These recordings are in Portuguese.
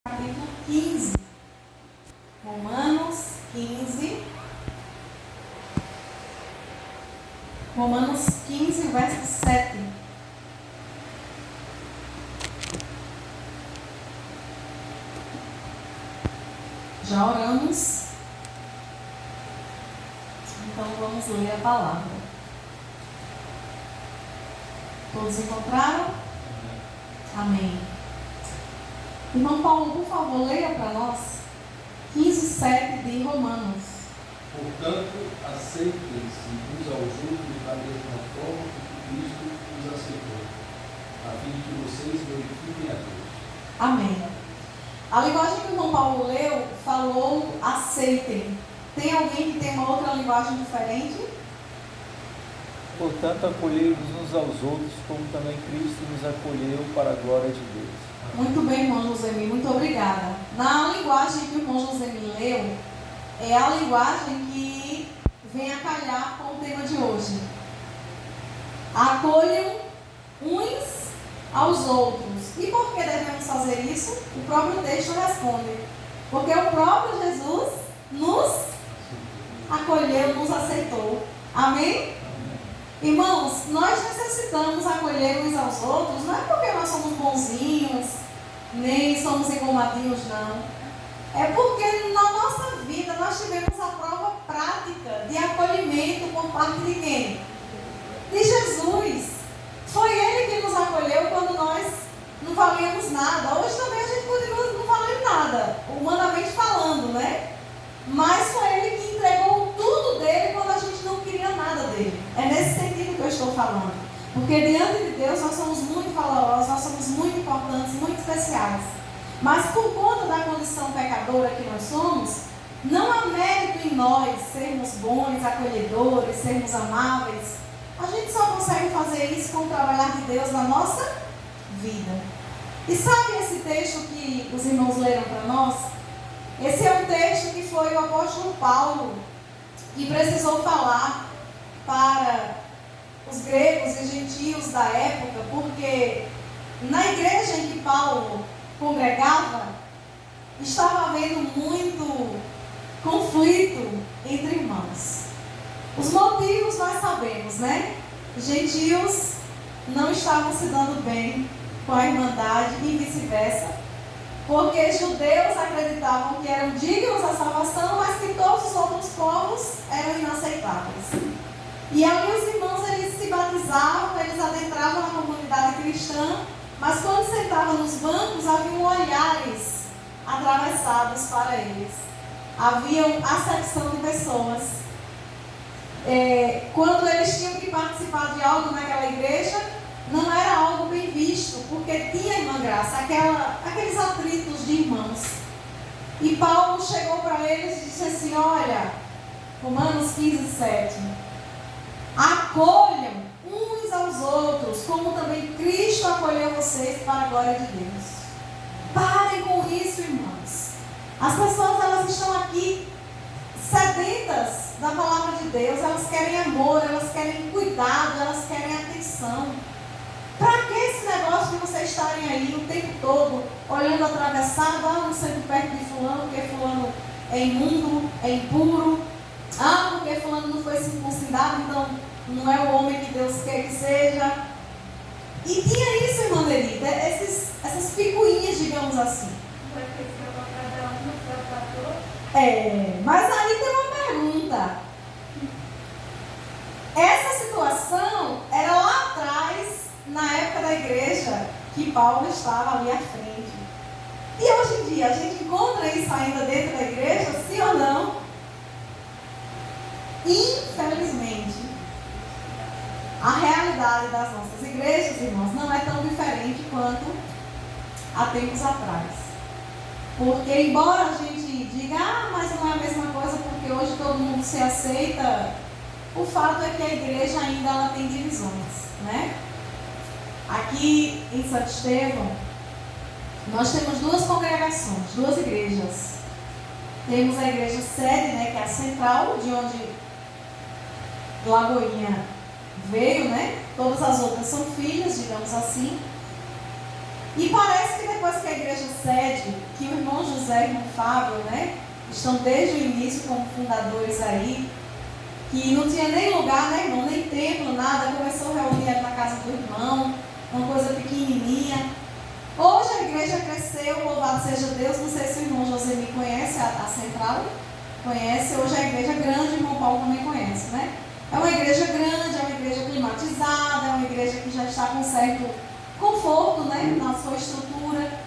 Capítulo 15. Romanos 15. Romanos 15, verso 7. Já oramos. Então vamos ler a palavra. Todos encontraram? Amém. Irmão Paulo, por favor, leia para nós 15:7 de Romanos. Portanto, aceitem-se uns aos outros da mesma forma que Cristo os aceitou, a fim de que vocês glorifiquem a Deus. Amém. A linguagem que o irmão Paulo leu falou aceitem. Tem alguém que tem uma outra linguagem diferente? Portanto, acolhei-vos uns aos outros, como também Cristo nos acolheu para a glória de Deus. Muito bem, irmão Josemi, muito obrigada. Na linguagem que o irmão Josemi leu, é a linguagem que vem a calhar com o tema de hoje. Acolham uns aos outros. E por que devemos fazer isso? O próprio texto responde. Porque o próprio Jesus nos acolheu, nos aceitou. Amém? Irmãos, nós necessitamos acolher uns aos outros, não é porque nós somos bonzinhos, nem somos engomadinhos, não. É porque na nossa vida nós tivemos a prova prática de acolhimento por parte de quem? De Jesus. Foi Ele que nos acolheu quando nós não valíamos nada. Hoje também a gente continua não valendo nada, humanamente falando, né? Mas foi Ele que entregou tudo dele quando a gente não queria nada dele. É nesse sentido que eu estou falando. Porque diante de Deus nós somos muito valorosos, nós somos muito importantes, muito especiais. Mas por conta da condição pecadora que nós somos, não há mérito em nós sermos bons, acolhedores, sermos amáveis. A gente só consegue fazer isso com o trabalhar de Deus na nossa vida. E sabe esse texto que os irmãos leram para nós? Esse é um texto que foi o apóstolo Paulo que precisou falar para os gregos e gentios da época, porque na igreja em que Paulo congregava, estava havendo muito conflito entre irmãos. Os motivos nós sabemos, né? Gentios não estavam se dando bem com a irmandade e vice-versa. Porque judeus acreditavam que eram dignos da salvação, mas que todos os outros povos eram inaceitáveis. E ali os irmãos, eles se batizavam, eles adentravam na comunidade cristã, mas quando sentavam nos bancos, haviam olhares atravessados para eles. Havia acepção de pessoas. Quando eles tinham que participar de algo naquela igreja, não era algo bem visto, porque tinha irmã Graça, aqueles atritos de irmãos. E Paulo chegou para eles e disse assim: olha, Romanos 15:7, acolham uns aos outros, como também Cristo acolheu vocês para a glória de Deus. Parem com isso, irmãos. As pessoas, elas estão aqui sedentas da palavra de Deus, elas querem amor, elas querem cuidado, elas querem atenção. Para que esse negócio de vocês estarem aí o tempo todo olhando atravessado? Não sendo perto de fulano, porque fulano é imundo, é impuro. Porque fulano não foi circuncidado, então não é o homem que Deus quer que seja. E tinha isso, irmã Derita, essas picuinhas, digamos assim. Mas aí tem uma pergunta. Essa situação era lá atrás, na época da igreja, que Paulo estava ali à frente. E hoje em dia, a gente encontra isso ainda dentro da igreja, sim ou não? Infelizmente, a realidade das nossas igrejas, irmãos, não é tão diferente quanto há tempos atrás. Porque, embora a gente diga, mas não é a mesma coisa, porque hoje todo mundo se aceita, o fato é que a igreja ainda ela tem divisões, né? Aqui em Santo Estevão, nós temos duas congregações, duas igrejas. Temos a igreja sede, né, que é a central, de onde Lagoinha veio, né? Todas as outras são filhas, digamos assim. E parece que depois que a igreja sede, que o José e irmão Fábio, né? Estão desde o início como fundadores aí, que não tinha nem lugar, né, irmão? Nem templo, nada. Começou a reunir na casa do irmão, uma coisa pequenininha. Hoje a igreja cresceu, louvado seja Deus. Não sei se o irmão José me conhece, a central conhece. Hoje a igreja é grande, o irmão Paulo também conhece, né? É uma igreja grande, é uma igreja climatizada, é uma igreja que já está com certo conforto, né, na sua estrutura.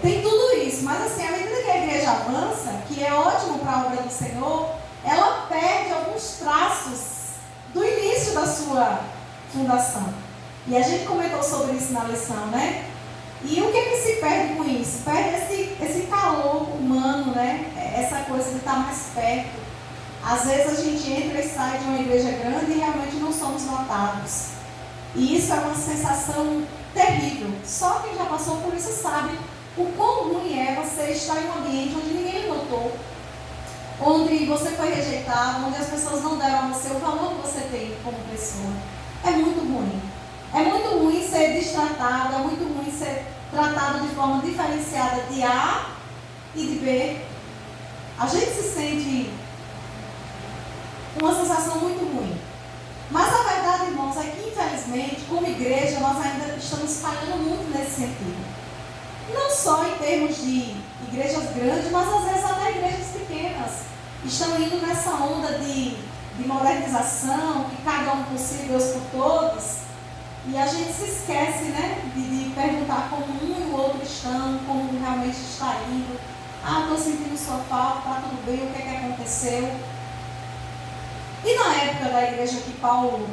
Tem tudo isso, mas assim, à medida que a igreja avança, que é ótimo para a obra do Senhor, ela perde alguns traços do início da sua fundação. E a gente comentou sobre isso na lição, né? E o que é que se perde com isso? Perde esse calor humano, né? Essa coisa de estar mais perto. Às vezes a gente entra e sai de uma igreja grande e realmente não somos notados. E isso é uma sensação terrível. Só quem já passou por isso sabe o quão ruim é você estar em um ambiente onde ninguém lhe notou, onde você foi rejeitado, onde as pessoas não deram a você o valor que você tem como pessoa. É muito ruim. É muito ruim ser destratado, é muito ruim ser tratado de forma diferenciada de A e de B. A gente se sente uma sensação muito ruim. Mas a verdade, irmãos, é que infelizmente, como igreja, nós ainda estamos falhando muito nesse sentido. Não só em termos de igrejas grandes, mas às vezes até igrejas pequenas estão indo nessa onda de modernização, que cada um por si, Deus por todos. E a gente se esquece, né, de perguntar como um e o outro estão, como realmente está indo. Estou sentindo sua falta, está tudo bem, o que é que aconteceu? E na época da igreja que Paulo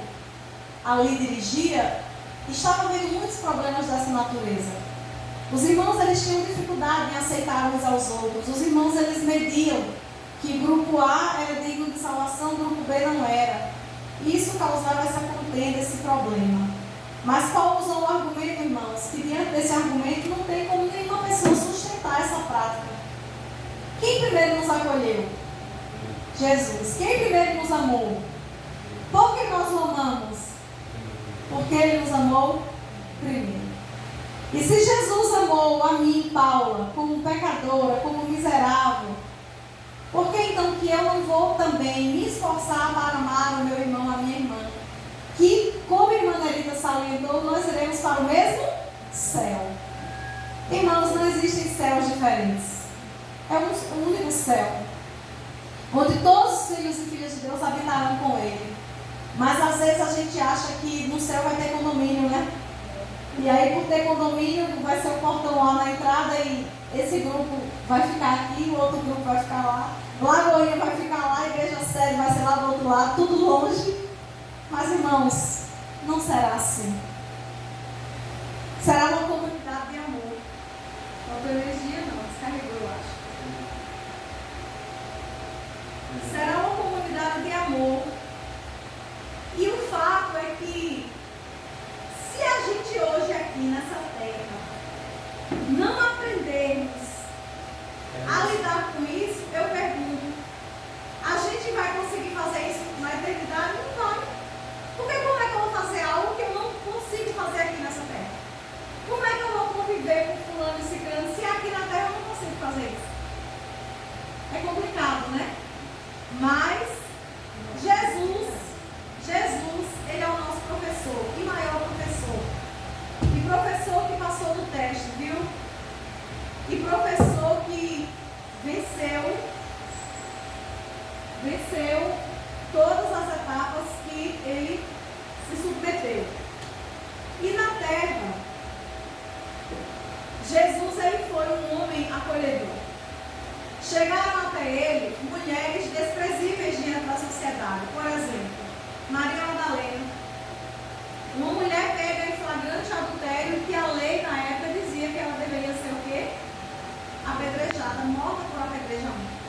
ali dirigia, estava havendo muitos problemas dessa natureza. Os irmãos, eles tinham dificuldade em aceitar uns aos outros. Os irmãos, eles mediam que grupo A era digno de salvação, grupo B não era. E isso causava essa contenda, esse problema. Mas Paulo usou um argumento, irmãos, que diante desse argumento não tem como nenhuma pessoa sustentar essa prática. Quem primeiro nos acolheu? Jesus. Quem primeiro nos amou? Por que nós o amamos? Porque Ele nos amou primeiro. E se Jesus amou a mim, Paula, como pecadora, como miserável, por que então que eu não vou também me esforçar para amar o meu irmão, a minha irmã? Que, como a irmã Nerita salientou, nós iremos para o mesmo céu. Irmãos, não existem céus diferentes. É um único céu, onde todos os filhos e filhas de Deus habitarão com Ele. Mas às vezes a gente acha que no céu vai ter condomínio, né? E aí, por ter condomínio, vai ser o portão lá na entrada e esse grupo vai ficar aqui, o outro grupo vai ficar lá. Lagoinha vai ficar lá, a igreja sede vai ser lá do outro lado, tudo longe. Mas, irmãos, não será assim. Será uma comunidade de amor. Faltou energia, não, descarregou, eu acho. Será uma comunidade de amor. E o fato é que, se a gente hoje aqui nessa terra não aprendermos a lidar com isso, eu pergunto, a gente vai conseguir fazer isso na eternidade? Não vai. Porque como é que eu vou fazer algo que eu não consigo fazer aqui nessa terra? Como é que eu vou conviver com fulano e ciclano se aqui na terra eu não consigo fazer isso? É complicado, né? Mas Jesus, Ele é o nosso professor, e maior professor. E professor que passou no teste, viu? E professor que venceu todas as etapas que ele se submeteu. E na terra, Jesus, ele foi um homem acolhedor. Chegaram até ele mulheres desprezíveis diante da sociedade. Por exemplo, Maria Madalena, uma mulher pega em flagrante adultério, que a lei na época dizia que ela deveria ser o quê? Apedrejada, morta por apedrejamento.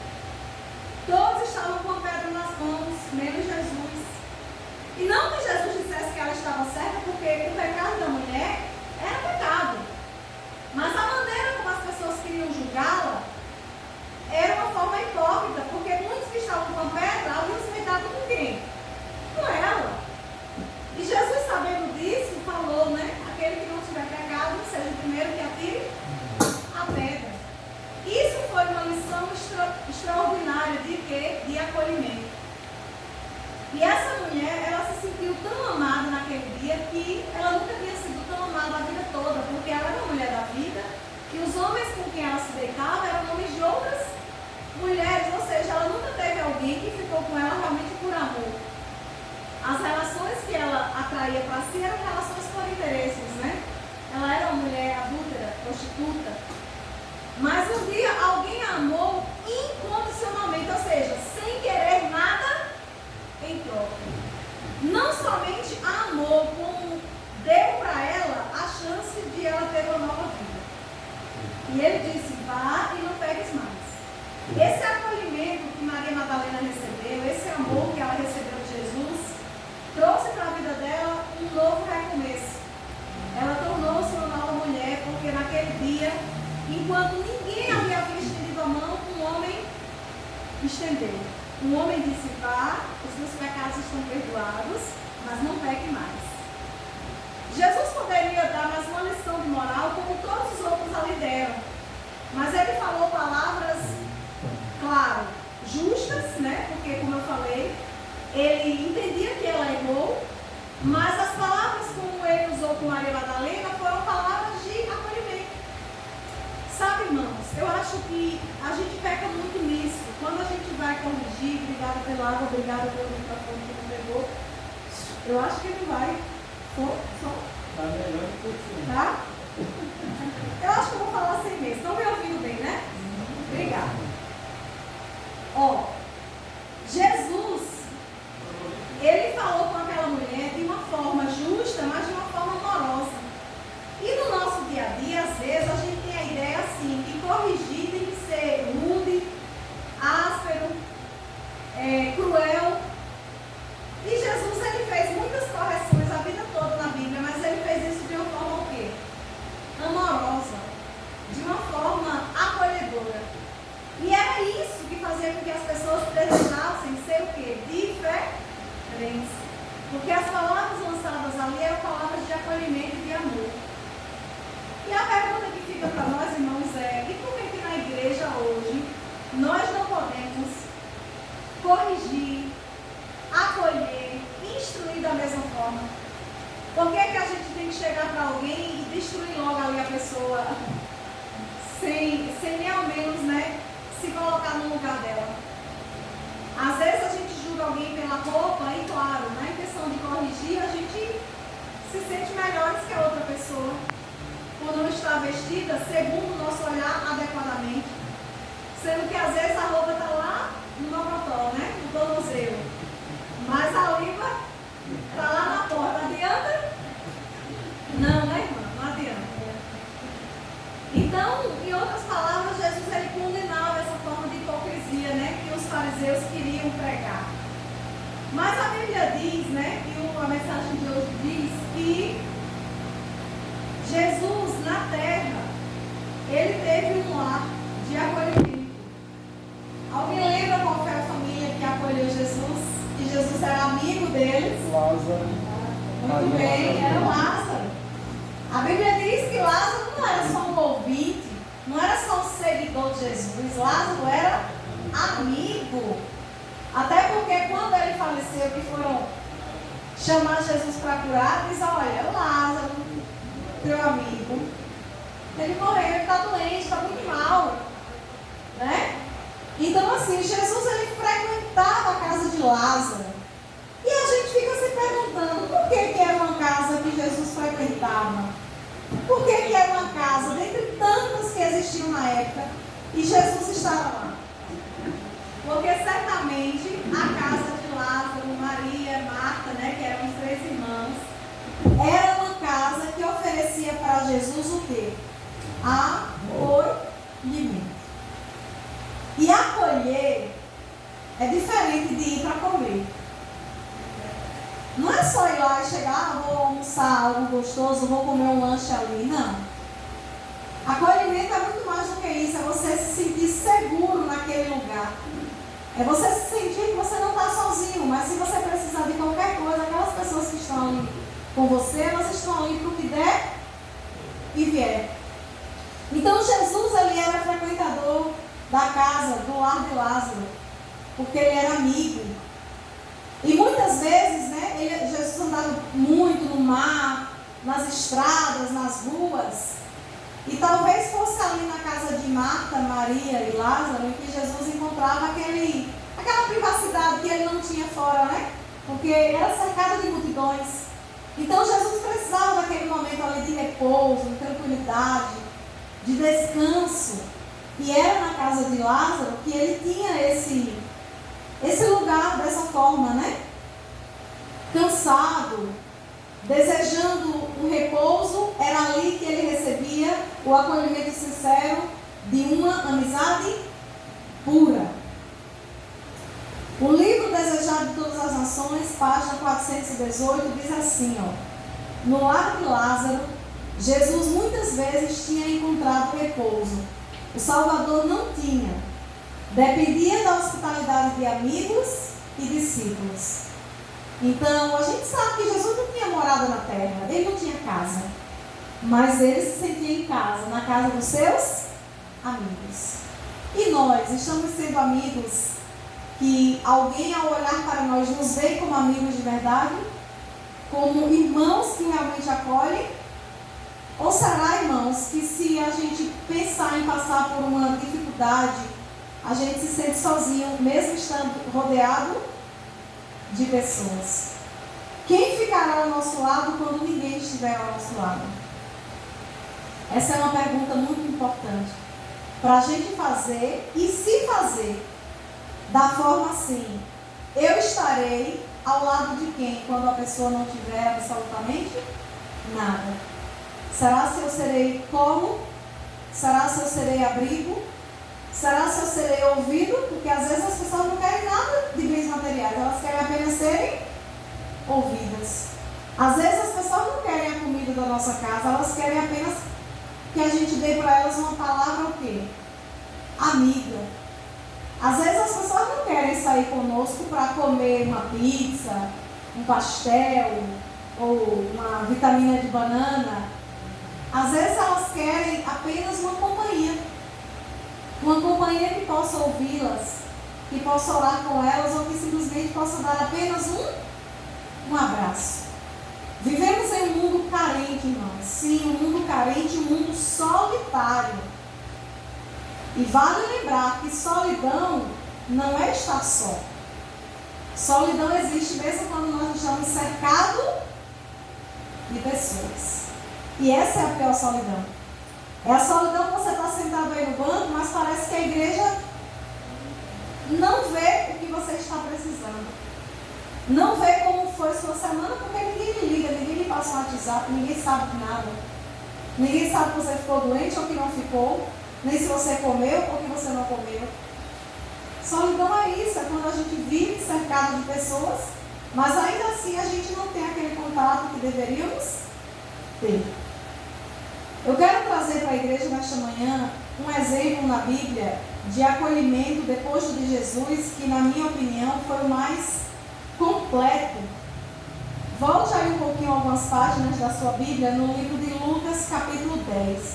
Todos estavam com a pedra nas mãos, menos Jesus. E não que Jesus dissesse que ela estava certa, porque o pecado da mulher era pecado. Mas a maneira como as pessoas queriam julgá-la era uma forma hipócrita, porque muitos que estavam com a pedra haviam se metado com quem? Com ela. E Jesus, sabendo disso, falou, né? Aquele que não tiver pecado, seja o primeiro extraordinário de quê? De acolhimento. E essa mulher, ela se sentiu tão amada naquele dia que ela nunca tinha sido tão amada a vida toda, porque ela era uma mulher da vida e os homens com quem ela se deitava eram homens de outras mulheres, ou seja, ela nunca teve alguém que ficou com ela realmente por amor. As relações que ela atraía para si eram relações por interesses, né? Ela era uma mulher adúltera, prostituta. Mas um dia alguém a amou incondicionalmente, ou seja, sem querer nada em troca. Não somente a amou, como deu para ela a chance de ela ter uma nova vida. E ele disse, vá e não pegues mais. Esse acolhimento que Maria Madalena recebeu, esse amor que ela recebeu de Jesus, trouxe para a vida dela um novo recomeço. Ela tornou-se uma nova mulher, porque naquele dia, enquanto ninguém havia estendido a mão, um homem estendeu. Um homem disse, vá, os seus pecados estão perdoados, mas não peque mais. Jesus poderia dar mais uma lição de moral, como todos os outros ali deram. Mas ele falou palavras, claro, justas, né? Porque, como eu falei, ele entendia que ela errou, mas as palavras como ele usou com Maria Madalena foram palavras de acolhimento. Sabe, irmãos, eu acho que a gente peca muito nisso. Quando a gente vai corrigir, obrigada pela água, obrigada pelo microfone que não pegou, eu acho que ele vai. Só. Tá melhor que o filme. Tá? Eu acho que eu vou falar sem mesmo. Estão me ouvindo bem, né? Obrigada. Ó, Jesus, ele falou com aquela mulher de uma forma justa, mas de uma forma amorosa. E no nosso dia a dia, às vezes, a gente tem a ideia assim, que corrigir tem que ser rude, áspero, cruel. E Jesus, ele fez muitas correções a vida toda na Bíblia, mas ele fez isso de uma forma o quê? Amorosa, de uma forma acolhedora. E era isso que fazia com que as pessoas desejassem ser o quê? Diferentes. Porque as palavras lançadas ali eram palavras de acolhimento e de amor. E a pergunta que fica para nós, irmãos, é: e por que na igreja hoje nós não podemos corrigir, acolher, instruir da mesma forma? Por que a gente tem que chegar para alguém e destruir logo ali a pessoa sem nem ao menos, né, se colocar no lugar dela? Às vezes a gente julga alguém pela roupa e, claro, na intenção de corrigir, a gente se sente melhores que a outra pessoa por não estar vestida segundo o nosso olhar adequadamente. Sendo que às vezes a roupa está lá no mocotó, né? No tornozelo. Mas a língua está lá na porta. Adianta? Não, né, irmã? Não adianta. Então, em outras palavras, Jesus ele condenava essa forma de hipocrisia, né? Que os fariseus queriam pregar. Mas a Bíblia diz, né? E a mensagem de hoje diz que Jesus, na terra, ele teve um lar de acolhimento. Alguém lembra qual foi a família que acolheu Jesus? Que Jesus era amigo deles? Lázaro. Muito bem, era Lázaro. A Bíblia diz que Lázaro não era só um ouvinte, não era só um seguidor de Jesus. Lázaro era amigo. Até porque quando ele faleceu, que foram chamar Jesus para curar, diz: olha, Lázaro, teu amigo, ele morreu, ele está doente, está muito mal, né? Então assim, Jesus ele frequentava a casa de Lázaro, e a gente fica se perguntando por que era uma casa que Jesus frequentava, por que era uma casa dentre tantas que existiam na época e Jesus estava lá. Porque certamente a casa de Lázaro, Maria, Marta, né, que eram os 3 irmãos, era uma casa que oferecia para Jesus o quê? Acolhimento. E acolher é diferente de ir para comer. Não é só ir lá e chegar, vou almoçar algo gostoso, vou comer um lanche ali. Não. Acolhimento é muito mais do que isso. É você se sentir seguro naquele lugar. É você se sentir que você não está sozinho. Mas se você precisar de qualquer coisa, aquelas pessoas que estão ali com você, elas estão ali para o que der e vier. Então Jesus ele era frequentador da casa casa, do lar de Lázaro, porque ele era amigo. E muitas vezes, né, Jesus andava muito no mar, nas estradas, nas ruas. E talvez fosse ali na casa de Marta, Maria e Lázaro em que Jesus encontrava aquela privacidade que ele não tinha fora, né? Porque era cercado de multidões. Então Jesus precisava daquele momento ali de repouso, de tranquilidade, de descanso. E era na casa de Lázaro que ele tinha esse lugar dessa forma, né? Cansado, desejando um repouso, era ali que ele recebia o acolhimento sincero de uma amizade pura. O livro Desejado de Todas as Nações, página 418, diz assim, no lar de Lázaro, Jesus muitas vezes tinha encontrado repouso. O Salvador não tinha. Dependia da hospitalidade de amigos e discípulos. Então, a gente sabe que Jesus não tinha morada na terra, ele não tinha casa. Mas ele se sentia em casa, na casa dos seus amigos. E nós estamos sendo amigos que alguém ao olhar para nós nos vê como amigos de verdade? Como irmãos que realmente acolhem? Ou será, irmãos, que se a gente pensar em passar por uma dificuldade, a gente se sente sozinho, mesmo estando rodeado de pessoas? Quem ficará ao nosso lado quando ninguém estiver ao nosso lado? Essa é uma pergunta muito importante para a gente fazer e se fazer da forma assim: eu estarei ao lado de quem quando a pessoa não tiver absolutamente nada? Será se eu serei colo? Será se eu serei abrigo? Será se eu serei ouvido? Porque às vezes as pessoas não querem nada de bens materiais, elas querem apenas serem ouvidas. Às vezes as pessoas não querem a comida da nossa casa, elas querem apenas que a gente dê para elas uma palavra o quê? Amiga. Às vezes as pessoas não querem sair conosco para comer uma pizza, um pastel ou uma vitamina de banana. Às vezes elas querem apenas uma companhia. Uma companhia que possa ouvi-las, que possa orar com elas ou que simplesmente possa dar apenas um abraço. Vivemos em um mundo carente, irmãos. Sim, um mundo carente, um mundo solitário. E vale lembrar que solidão não é estar só. Solidão existe mesmo quando nós estamos cercados de pessoas. E essa é a pior solidão. É a solidão que você está sentado aí no banco, mas parece que a igreja não vê o que você está precisando. Não vê como foi sua semana, porque ninguém lhe liga, ninguém lhe passa um WhatsApp, ninguém sabe de nada. Ninguém sabe que você ficou doente ou que não ficou, nem se você comeu ou que você não comeu. Solidão é isso, é quando a gente vive cercado de pessoas, mas ainda assim a gente não tem aquele contato que deveríamos ter. Eu quero trazer para a igreja nesta manhã um exemplo na Bíblia de acolhimento depois de Jesus, que na minha opinião foi o mais completo. Volte aí um pouquinho algumas páginas da sua Bíblia no livro de Lucas, capítulo 10.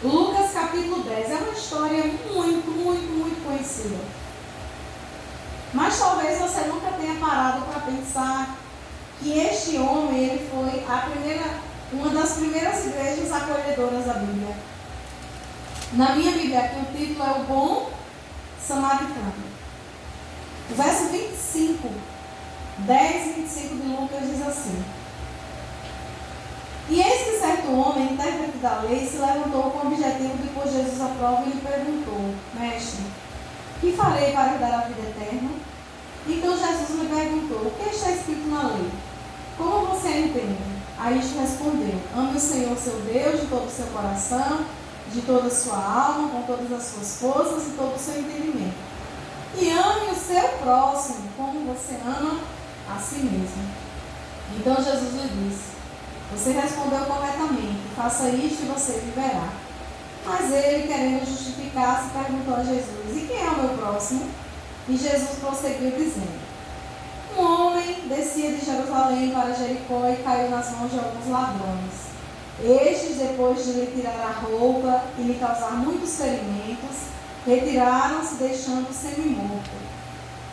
Lucas, capítulo 10. É uma história muito conhecida. Mas talvez você nunca tenha parado para pensar que este homem, ele foi uma das primeiras igrejas acolhedoras da Bíblia. Na minha Bíblia aqui o título é O Bom Samaritano. O verso 25, 10 e 25 de Lucas diz assim: E eis que certo homem, intérprete da lei, se levantou com o objetivo de pôr Jesus à prova e lhe perguntou: Mestre, que farei para herdar a vida eterna? Então Jesus lhe perguntou: O que está escrito na lei? Como você entende? Aí isto respondeu: Ame o Senhor seu Deus de todo o seu coração, de toda a sua alma, com todas as suas forças e todo o seu entendimento. E ame o seu próximo como você ama a si mesmo. Então Jesus lhe disse: Você respondeu corretamente, faça isto e você viverá. Mas ele, querendo justificar-se, perguntou a Jesus: E quem é o meu próximo? E Jesus prosseguiu dizendo: Um homem descia de Jerusalém para Jericó e caiu nas mãos de alguns ladrões. Estes, depois de lhe tirar a roupa e lhe causar muitos ferimentos, retiraram-se, deixando-o semi-morto.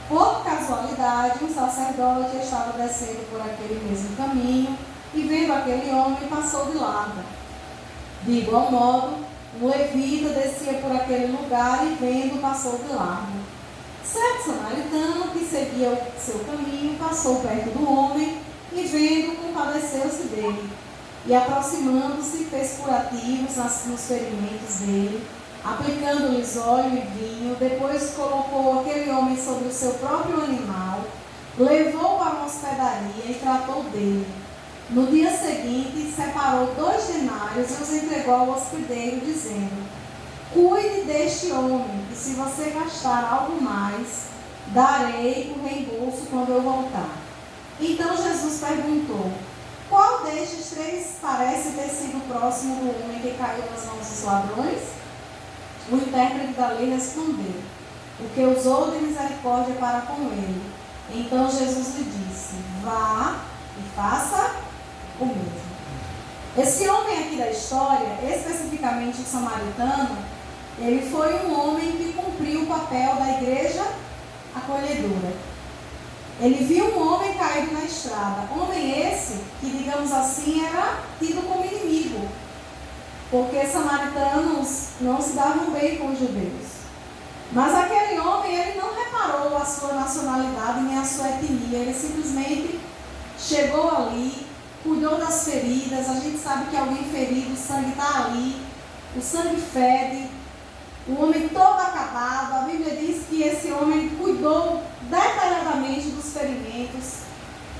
Por casualidade, um sacerdote estava descendo por aquele mesmo caminho e, vendo aquele homem, passou de largo. De igual modo, um levita descia por aquele lugar e, vendo, passou de largo. Certo samaritano que seguia o seu caminho passou perto do homem e, vendo, compadeceu-se dele. E, aproximando-se, fez curativos nos ferimentos dele, aplicando-lhes óleo e vinho. Depois colocou aquele homem sobre o seu próprio animal, levou para uma hospedaria e tratou dele. No dia seguinte, separou 2 denários e os entregou ao hospedeiro, dizendo: cuide deste homem, e se você gastar algo mais, darei o reembolso quando eu voltar. Então Jesus perguntou: qual destes 3 parece ter sido próximo do homem que caiu nas mãos dos ladrões? O intérprete da lei respondeu: o que usou de misericórdia para com ele. Então Jesus lhe disse: vá e faça o mesmo. Esse homem aqui da história, especificamente o samaritano, ele foi um homem que cumpriu o papel da igreja acolhedora. Ele viu um homem caído na estrada. Homem esse que, digamos assim, era tido como inimigo, porque samaritanos não se davam bem com os judeus. Mas aquele homem, ele não reparou a sua nacionalidade nem a sua etnia. Ele simplesmente chegou ali, cuidou das feridas. A gente sabe que alguém ferido, o sangue está ali, o sangue fede, o homem todo acabado. A Bíblia diz que esse homem cuidou detalhadamente dos ferimentos,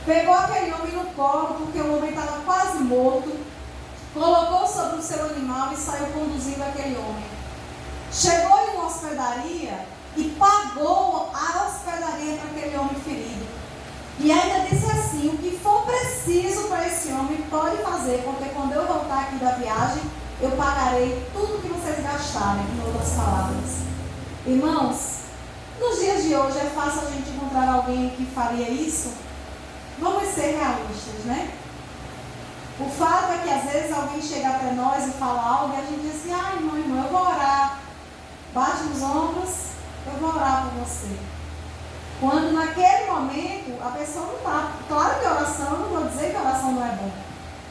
pegou aquele homem no colo, porque o homem estava quase morto, colocou sobre o seu animal e saiu conduzindo aquele homem. Chegou em uma hospedaria e pagou a hospedaria para aquele homem ferido. E ainda disse assim: o que for preciso para esse homem pode fazer, porque quando eu voltar aqui da viagem, eu pagarei tudo que vocês gastarem, em outras palavras. Irmãos, nos dias de hoje é fácil a gente encontrar alguém que faria isso? Vamos ser realistas, né? O fato é que às vezes alguém chega até nós e fala algo e a gente diz assim: ai, irmão, eu vou orar. Bate nos ombros, eu vou orar por você. Quando naquele momento a pessoa não está. Claro que oração, eu não vou dizer que oração não é bom,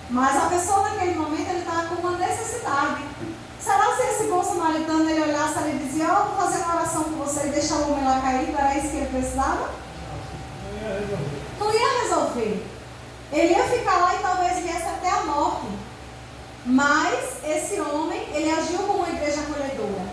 mas a pessoa naquele momento ele está com uma necessidade. Será se esse bom samaritano ele olhasse e dizia: ó, vou fazer uma oração por você e deixar o homem lá caído, era isso que ele precisava? Não ia resolver. Ele ia ficar lá e talvez viesse até a morte. Mas esse homem, ele agiu